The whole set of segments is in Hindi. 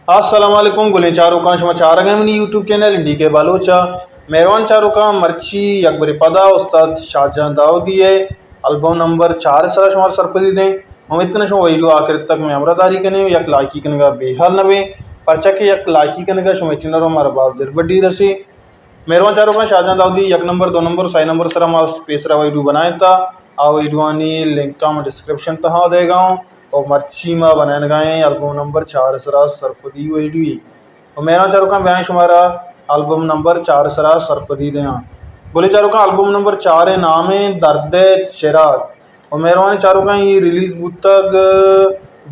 अस्सलाम वालेकुम गुलें चारों का समाचार गमनी यूट्यूब चैनल इंडी के बालोचा मेहरबान चारों का मर्ची अकबर पदा उस्ताद शाहजहां दाऊदी है एल्बम नंबर 4 सरा शुमार सरपदी दें उम्मीद करना शो वही आखिर तक मैं अमरदारी कने यक लाइकी कनेगा बेहाल नवे परचा के यक लाइकी कनेगा शुमे चिन्नर हमारा बाज देर बड्डी दसी मेहरबान चारों का शाहजहां दाऊदी 1 नंबर 2 नंबर साई नंबर सरा मार स्पेस रहा वही बनाए था आ वही लिंक का मैं डिस्क्रिप्शन तहा देगा और मर्ची में बनाने गए एल्बम नंबर 4 सरा सरपदी वही और मेरा चारों का बयान शुमारा एल्बम नंबर 4 सरा सरपदी दे बोले चारों का एल्बम नंबर 4 है नाम है दर्द चिराग और मेहरबानी चारों का ये रिलीज बुत तक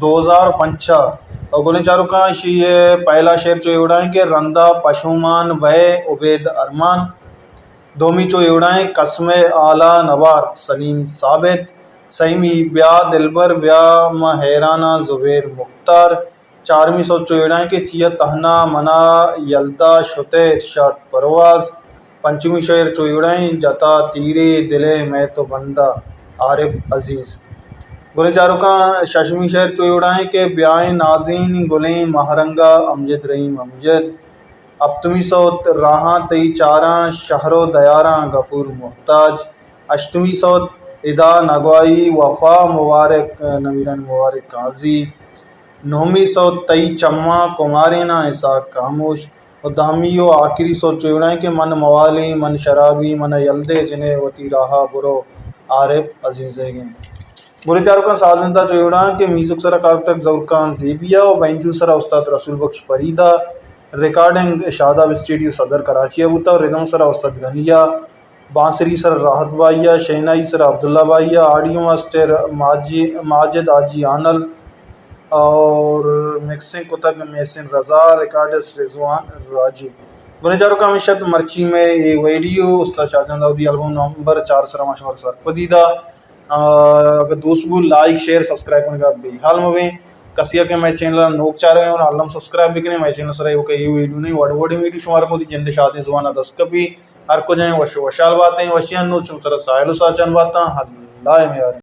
2005 और बोले चारों का ये पहला शेर चो एवड़ा है कि रंदा पशुमान वह उबैद अरमान दोमी चो एवड़ा है कस्मे आला नवार सलीम साबित सईमी ब्या दिलबर ब्या महराना जुबैर मुख्तार 4वीं सौ चौड़ा के चिया तहना मना यल्दा शुते इरशाद परवाज 5वीं शेर चौड़ा जता तीरे दिले मैं तो बंदा आरिफ अजीज़ गुलें चारों का 6वीं शेर चौड़ा के ब्याए नाजीन गुलें महरंगा अमजद रहीम अमजद अब तुम्हें सौ राह तई चारा शहरो दयारा गफूर मोहताज 8वीं सौ इदा नगवाई वफा मुबारक नवीरन मुबारक काजी 9वीं सौ तई चम्मा कुमारे ना ऐसा खामोश और 10वीं आखिरी सौ चौड़ा के मन मवाली मन शराबी मन यल्दे जिन्हें वती राहा बुरो आरिफ अजीज़े बोले चारों का साजिंदा चौड़ा के म्यूजिक सरा कारतक जौर खान जेबिया और बैंजू सरा उस्ताद रसूल बख्श फरीदा रिकॉर्डिंग शादाब स्टूडियो सदर कराची अबूता और रिदम सरा उस्ताद गनिया बांसरी सर राहत बाइया शहनाई सर अब्दुल्ला बाइया ऑडियो मास्टर माजिद आजी आनल और मिक्सिंग कुतब मेहसिन रज़ा रिकॉर्डिस्ट रिजवान राजू गुनेजारों का हमेशा मर्ची में ये वीडियो उस्ताद शाहजहां दाऊदी एल्बम नंबर 4 सरामाशवर सर पदीदा अगर दोस्तों लाइक शेयर सब्सक्राइब करने का बेहाल में कसिया के मैं चैनल नोक चाह रहे हैं और आलम सब्सक्राइब भी करें मैं चैनल सर वो कहीं वीडियो नहीं वर्ड वीडियो शुमार मोदी जिंदे शादी जुबाना 10 कभी हर को जाए वशाल बातें वशियान नो चुम सर साहिल साचन बातें हल्ला है यार।